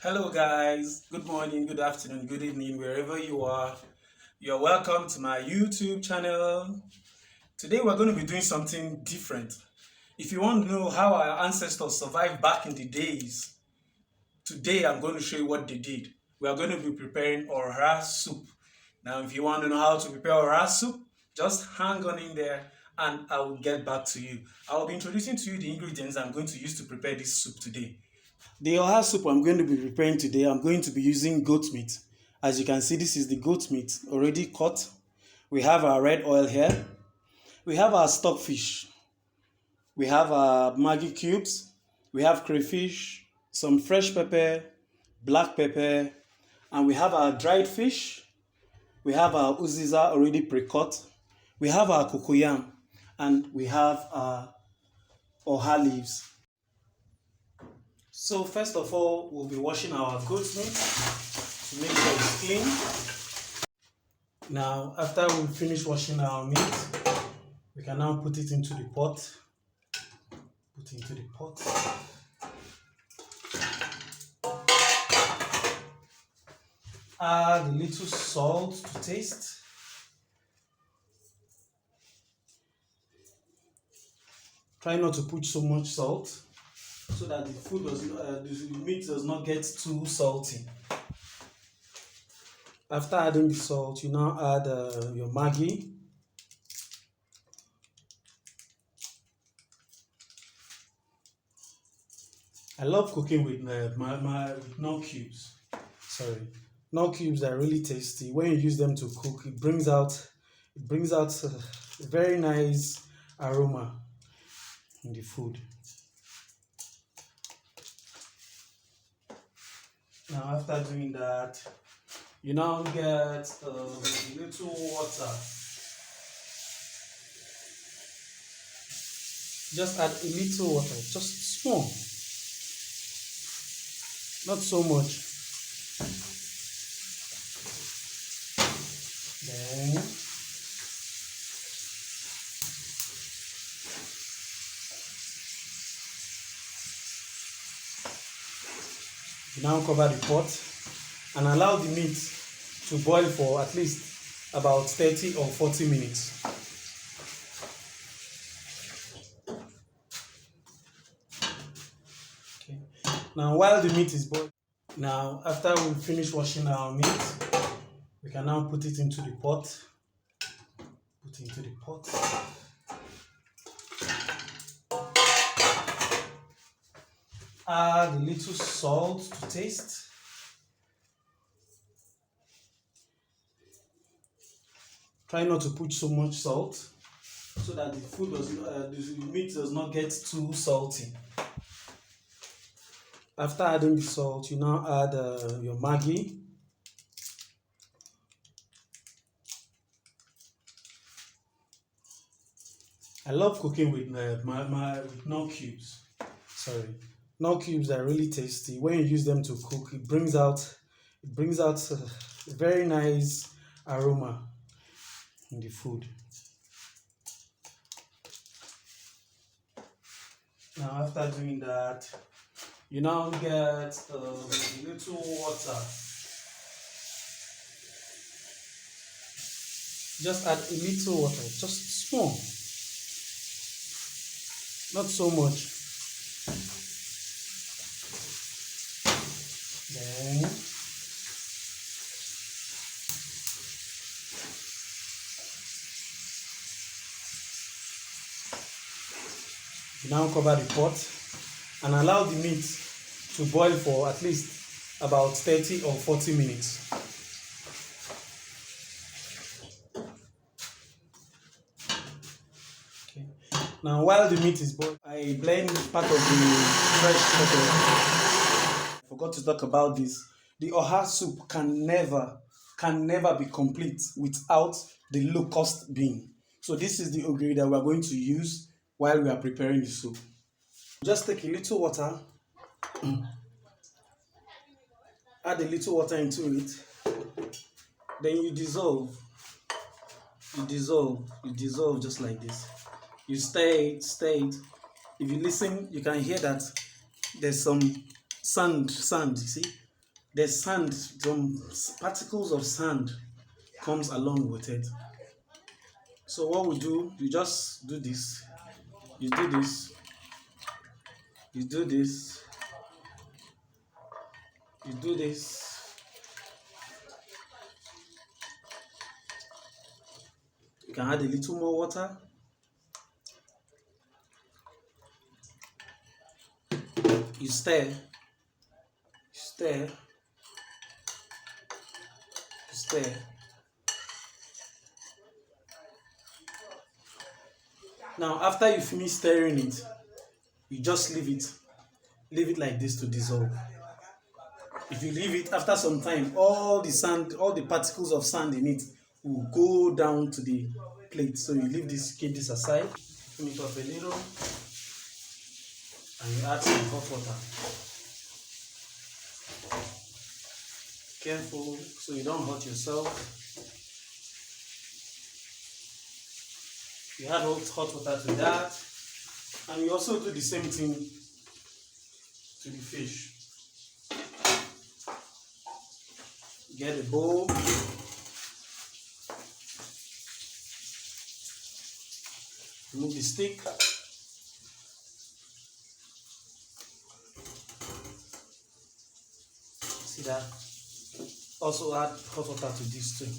Hello, guys. Good morning, good afternoon, good evening, wherever you are. You're welcome to my YouTube channel. Today, we're going to be doing something different. If you want to know how our ancestors survived back in the days, today I'm going to show you what they did. We are going to be preparing OHA soup. Now, if you want to know how to prepare OHA soup, just hang on in there and I will get back to you. I will be introducing to you the ingredients I'm going to use to prepare this soup today. The OHA soup I'm going to be preparing today, I'm going to be using goat meat. As you can see, this is the goat meat already cut. We have our red oil here. We have our stockfish. We have our Maggi cubes. We have crayfish, some fresh pepper, black pepper, and we have our dried fish. We have our uziza already pre-cut. We have our cocoyam, and we have our OHA leaves. So first of all, we'll be washing our goat meat to make sure it's clean. Now, after we finish washing our meat, we can now put it into the pot. Put it into the pot. Add a little salt to taste. Try not to put so much salt so that the meat does not get too salty. After adding the salt, you now add your Maggi. I love cooking with with nut cubes. Nut cubes are really tasty. When you use them to cook, it brings out a very nice aroma in the food. Now, after doing that, you now get a little water. Just add a little water, just small, not so much. Then you now cover the pot and allow the meat to boil for at least about 30 or 40 minutes. Okay. Now, while the meat is boiling, after we finish washing our meat, we can now put it into the pot. Put it into the pot. Add a little salt to taste. Try not to put so much salt so that the meat does not get too salty. After adding the salt, you now add your Maggi. I love cooking with nut cubes. Nut cubes are really tasty. When you use them to cook, it brings out a very nice aroma in the food. Now, after doing that, you now get a little water. Just add a little water, just small, not so much. Then you now cover the pot and allow the meat to boil for at least about 30 or 40 minutes. Okay. Now, while the meat is boiled, I blend part of the fresh pepper. I forgot to talk about this. The OHA soup can never be complete without the locust bean. So this is the ingredient that we are going to use while we are preparing the soup. Just take a little water, add a little water into it, then you dissolve just like this. You stir it. If you listen, you can hear that there's some sand, you see? there's sand, some particles of sand comes along with it. So what we do, you just do this, you do this, you do this, you do this. You can add a little more water. You stir, stir, stir. Now, after you finish stirring it, you just leave it like this to dissolve. If you leave it after some time, all the sand, all the particles of sand in it will go down to the plate. So you leave this, keep this aside, trim it up a little, and you add some hot water. Careful so you don't hurt yourself. You add hot water to that, and you also do the same thing to the fish. Get a bowl, remove the stick, see that? Also add hot water to this too.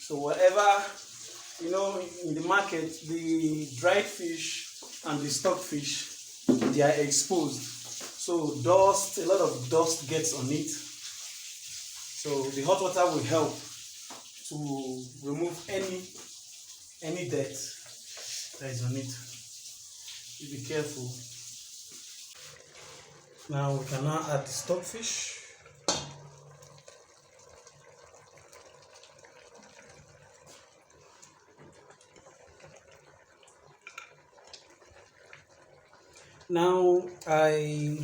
So whatever, in the market, the dried fish and the stockfish, they are exposed. So dust, a lot of dust gets on it. So the hot water will help to remove any dirt that is on it. You be careful. Now we can now add the stockfish. Now I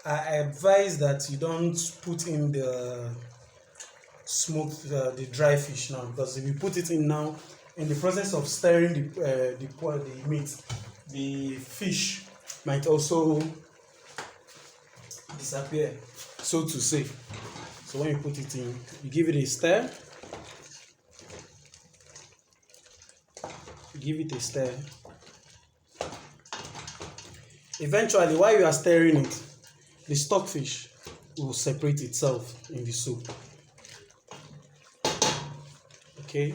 advise that you don't put in the smoked the dry fish now, because if you put it in now, in the process of stirring the meat, the fish might also disappear, so to say. So when you put it in, you give it a stir. Give it a stir. Eventually, while you are stirring it, the stockfish will separate itself in the soup. Okay,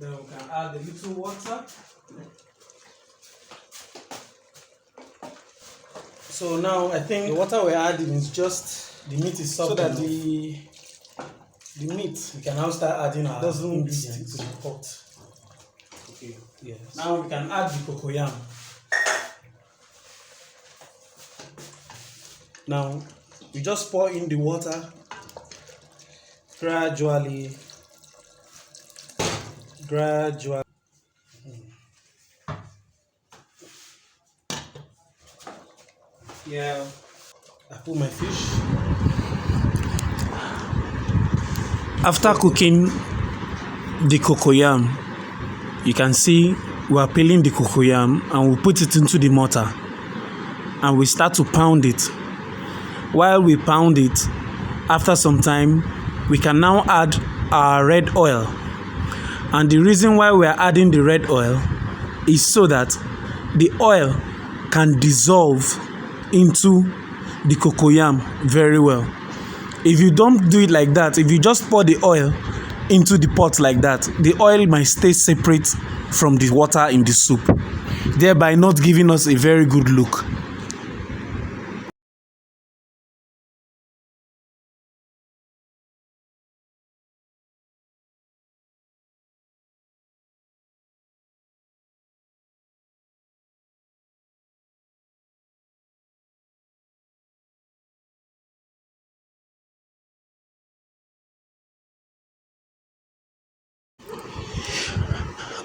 then we can add a little water. So now I think the water we're adding is just the meat is soft, so that the meat, we can now start adding our ingredients to the pot. Okay. Yes. Now we can add the cocoyam. Now we just pour in the water gradually. Yeah, I put my fish. After cooking the cocoyam, you can see we are peeling the cocoyam and we put it into the mortar and we start to pound it. While we pound it, after some time, we can now add our red oil. And the reason why we are adding the red oil is so that the oil can dissolve into the cocoyam very well. If you don't do it like that, if you just pour the oil into the pot like that, the oil might stay separate from the water in the soup, thereby not giving us a very good look.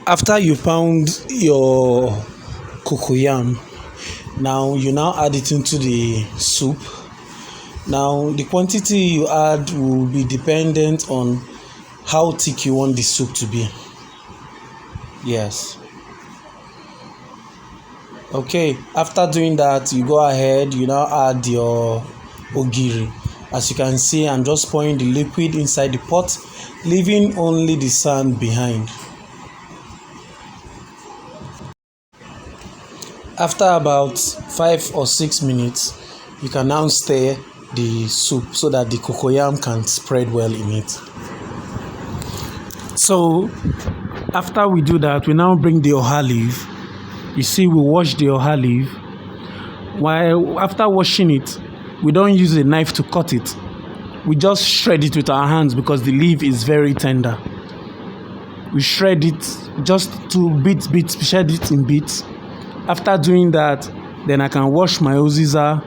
After you pound your cocoyam, now you add it into the soup. Now the quantity you add will be dependent on how thick you want the soup to be. Yes. Okay, after doing that, you go ahead, you now add your ogiri. As you can see, I'm just pouring the liquid inside the pot, leaving only the sand behind. After about 5 or 6 minutes, you can now stir the soup so that the cocoyam can spread well in it. So after we do that, we now bring the OHA leaf. You see, we wash the OHA leaf. While after washing it, we don't use a knife to cut it. We just shred it with our hands because the leaf is very tender. We shred it just to bits, shred it in bits. After doing that, then I can wash my uziza.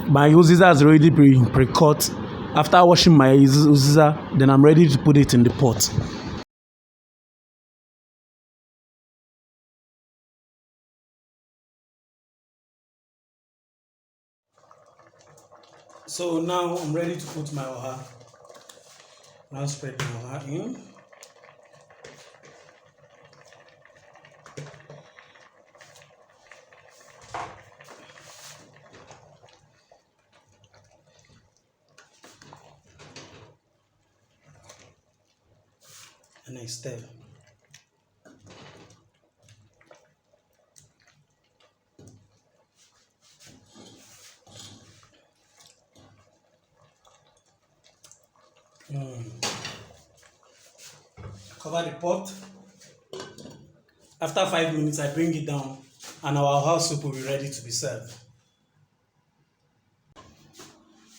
My uziza has already been pre-cut. After washing my uziza, then I'm ready to put it in the pot. So now I'm ready to put my OHA. Now spread my OHA in. And I stir. Cover the pot. After 5 minutes, I bring it down, and our OHA soup will be ready to be served.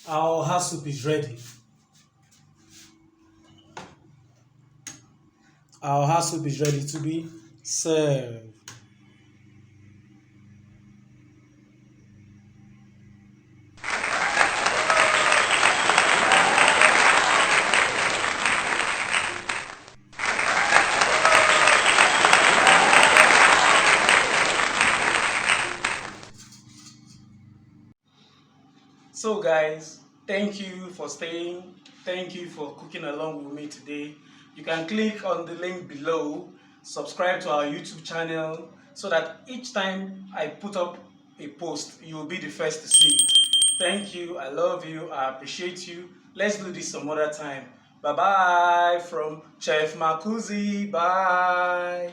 Our OHA soup is ready. Our OHA soup is ready to be served. So guys, thank you for staying. Thank you for cooking along with me today. You can click on the link below, subscribe to our YouTube channel so that each time I put up a post, you will be the first to see it. Thank you. I love you. I appreciate you. Let's do this some other time. Bye bye from Chef Makuzi. Bye.